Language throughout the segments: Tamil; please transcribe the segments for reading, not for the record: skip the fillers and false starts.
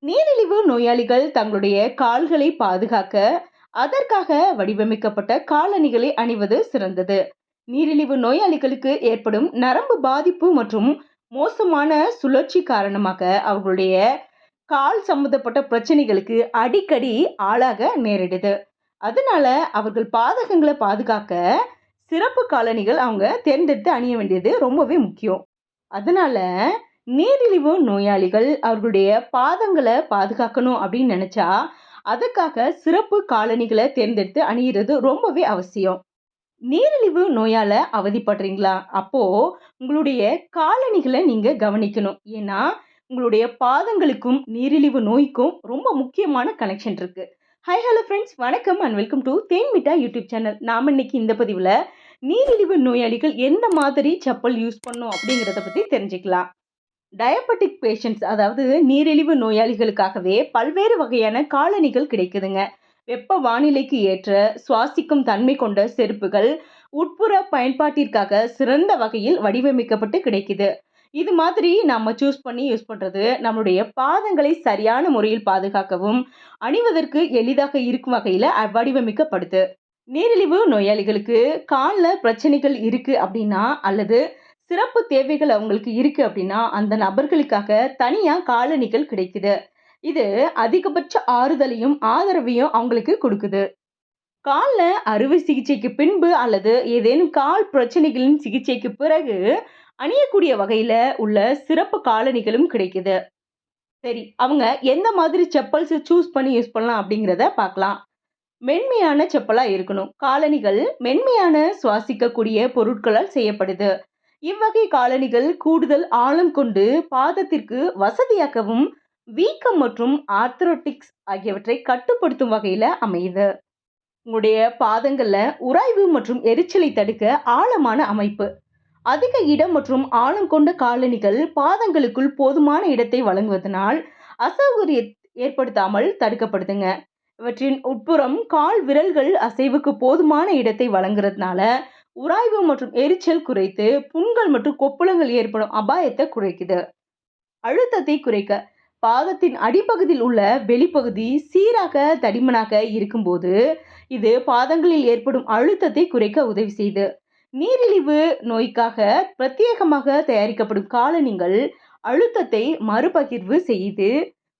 நீரிழிவு நோயாளிகள் தங்களுடைய கால்களை பாதுகாக்க அதற்காக வடிவமைக்கப்பட்ட காலணிகளை அணிவது சிறந்தது. நீரிழிவு நோயாளிகளுக்கு ஏற்படும் நரம்பு பாதிப்பு மற்றும் மோசமான சுழற்சி காரணமாக அவர்களுடைய கால் சம்பந்தப்பட்ட பிரச்சனைகளுக்கு அடிக்கடி ஆளாக நேரிடுது. அதனால அவர்கள் பாதகங்களை பாதுகாக்க சிறப்பு காலணிகள் அவங்க தேர்ந்தெடுத்து அணிய வேண்டியது ரொம்பவே முக்கியம். அதனால நீரிழிவு நோயாளிகள் அவர்களுடைய பாதங்களை பாதுகாக்கணும் அப்படின்னு நினைச்சா, அதுக்காக சிறப்பு காலணிகளை தேர்ந்தெடுத்து அணியிறது ரொம்பவே அவசியம். நீரிழிவு நோயால அவதிப்படுறீங்களா? அப்போ உங்களுடைய காலணிகளை நீங்க கவனிக்கணும். ஏன்னா, உங்களுடைய பாதங்களுக்கும் நீரிழிவு நோய்க்கும் ரொம்ப முக்கியமான கனெக்ஷன் இருக்கு. ஹாய் ஹலோ ஃப்ரெண்ட்ஸ், வணக்கம் and welcome to Thenmitta YouTube channel. நாம இன்னைக்கு இந்த பதிவில் நீரிழிவு நோயாளிகள் எந்த மாதிரி செப்பல் யூஸ் பண்ணும் அப்படிங்கிறத பற்றி தெரிஞ்சுக்கலாம். டயபெட்டிக் பேஷண்ட்ஸ், அதாவது நீரிழிவு நோயாளிகளுக்காகவே பல்வேறு வகையான காலணிகள் கிடைக்குதுங்க. வெப்ப வானிலைக்கு ஏற்ற சுவாசிக்கும் தன்மை கொண்ட செருப்புகள் உட்புற பயன்பாட்டிற்காக சிறந்த வகையில் வடிவமைக்கப்பட்டு கிடைக்குது. இது மாதிரி நம்ம சூஸ் பண்ணி யூஸ் பண்றது நம்மளுடைய பாதங்களை சரியான முறையில் பாதுகாக்கவும் அணிவதற்கு எளிதாக இருக்கும் வகையில வடிவமைக்கப்படுது. நீரிழிவு நோயாளிகளுக்கு காலில் பிரச்சனைகள் இருக்கு அப்படின்னா, அல்லது சிறப்பு தேவைகள் அவங்களுக்கு இருக்கு அப்படின்னா, அந்த நபர்களுக்காக தனியா காலணிகள் கிடைக்குது. இது அதிகபட்ச ஆறுதலையும் ஆதரவையும் அவங்களுக்கு கொடுக்குது. கால்ல அறுவை சிகிச்சைக்கு பின்பு அல்லது ஏதேனும் கால் பிரச்சனைகளின் சிகிச்சைக்கு பிறகு அணியக்கூடிய வகையில உள்ள சிறப்பு காலணிகளும் கிடைக்குது. சரி, அவங்க எந்த மாதிரி செப்பல்ஸ் சூஸ் பண்ணி யூஸ் பண்ணலாம் அப்படிங்கிறத பார்க்கலாம். மென்மையான செப்பலா இருக்கணும். காலணிகள் மென்மையான சுவாசிக்கக்கூடிய பொருட்களால் செய்யப்படுது. இவ்வகை காலணிகள் கூடுதல் ஆழம் கொண்டு பாதத்திற்கு வசதியாகவும் வீக்கம் மற்றும் ஆர்த்ரோட்டிக்ஸ் ஆகியவற்றை கட்டுப்படுத்தும் வகையில அமையுது. உங்களுடைய பாதங்கள்ல உராய்வு மற்றும் எரிச்சலை தடுக்க ஆழமான அமைப்பு, அதிக இடம் மற்றும் ஆழம் கொண்ட காலணிகள் பாதங்களுக்குள் போதுமான இடத்தை வழங்குவதனால் அசௌகரியம் ஏற்படுத்தாமல் தடுக்கப்படுதுங்க. இவற்றின் உட்புறம் கால் விரல்கள் அசைவுக்கு போதுமான இடத்தை வழங்குறதுனால உராய்வு மற்றும் எரிச்சல் குறைத்து புண்கள் மற்றும் கொப்புளங்கள் ஏற்படும் அபாயத்தை குறைக்குது. அழுத்தத்தை குறைக்க பாதத்தின் அடிப்பகுதியில் உள்ள வெளிப்பகுதி சீராக தடிமனாக இருக்கும்போது இது பாதங்களில் ஏற்படும் அழுத்தத்தை குறைக்க உதவி செய்யுது. நீரிழிவு நோய்க்காக பிரத்யேகமாக தயாரிக்கப்படும் காலணிகள் அழுத்தத்தை மறுபகிர்வு செய்து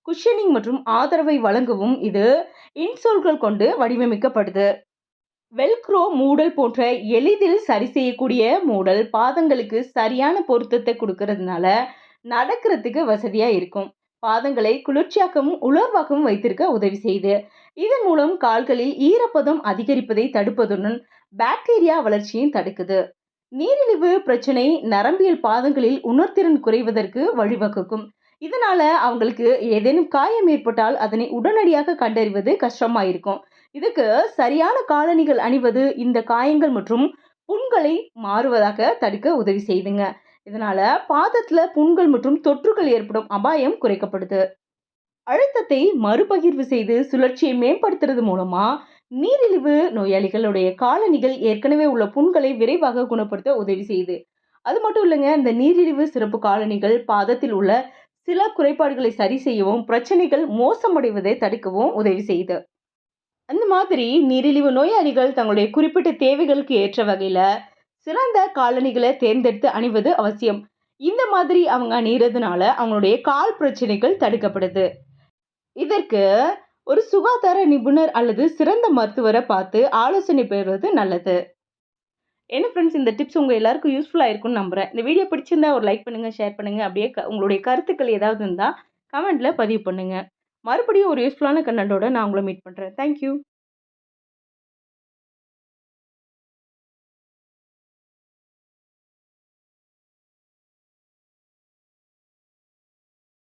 குஷனிங் மற்றும் ஆதரவை வழங்கவும் இது இன்சோல்கள் கொண்டு வடிவமைக்கப்படுது. வெல்க்ரோ மூடல் போன்ற எளிதில் சரி செய்யக்கூடிய மூடல் பாதங்களுக்கு சரியான பொருத்தத்தை கொடுக்கறதுனால நடக்கிறதுக்கு வசதியா இருக்கும். பாதங்களை குளிர்ச்சியாகவும் உலர்வாகவும் வைத்திருக்க உதவி செய்யுது. இதன் மூலம் கால்களில் ஈரப்பதம் அதிகரிப்பதை தடுப்பதுடன் பாக்டீரியா வளர்ச்சியும் தடுக்குது. நீரிழிவு பிரச்சனை நரம்பியல் பாதங்களில் உணர்திறன் குறைவதற்கு வழிவகுக்கும். இதனால அவங்களுக்கு ஏதேனும் காயம் ஏற்பட்டால் அதனை உடனடியாக கண்டறிவது கஷ்டமா இருக்கும். இதுக்கு சரியான காலணிகள் அணிவது இந்த காயங்கள் மற்றும் புண்களை மாறுவதாக தடுக்க உதவி செய்யுதுங்க. இதனால பாதத்துல புண்கள் மற்றும் தொற்றுகள் ஏற்படும் அபாயம் குறைக்கப்படுது. அழுத்தத்தை மறுபகிர்வு செய்து சுழற்சியை மேம்படுத்துறது மூலமா நீரிழிவு நோயாளிகளுடைய காலணிகள் ஏற்கனவே உள்ள புண்களை விரைவாக குணப்படுத்த உதவி செய்யுது. அது மட்டும் இல்லைங்க, இந்த நீரிழிவு சிறப்பு காலணிகள் பாதத்தில் உள்ள சில குறைபாடுகளை சரி செய்யவும் பிரச்சனைகள் மோசமடைவதை தடுக்கவும் உதவி செய்யுது. அந்த மாதிரி நீரிழிவு நோயாளிகள் தங்களுடைய குறிப்பிட்ட தேவைகளுக்கு ஏற்ற வகையில சிறந்த காலணிகளை தேர்ந்தெடுத்து அணிவது அவசியம். இந்த மாதிரி அவங்க அணியறதுனால அவங்களுடைய கால் பிரச்சனைகள் தடுக்கப்படுது. இதற்கு ஒரு சுகாதார நிபுணர் அல்லது சிறந்த மருத்துவரை பார்த்து ஆலோசனை பெறுவது நல்லது. என்ன ஃப்ரெண்ட்ஸ், இந்த டிப்ஸ் உங்கள் எல்லாருக்கும் யூஸ்ஃபுல்லாக இருக்கும்னு நம்புகிறேன். இந்த வீடியோ பிடிச்சிருந்தா ஒரு லைக் பண்ணுங்கள், ஷேர் பண்ணுங்கள். அப்படியே உங்களுடைய கருத்துக்கள் ஏதாவது இருந்தால் கமெண்ட்டில் பதிவு பண்ணுங்கள். மறுபடியும் ஒரு யூஸ்ஃபுல்லான கண்டென்ட்டோட நான் உங்களை மீட் பண்ணுறேன். தேங்க்யூ.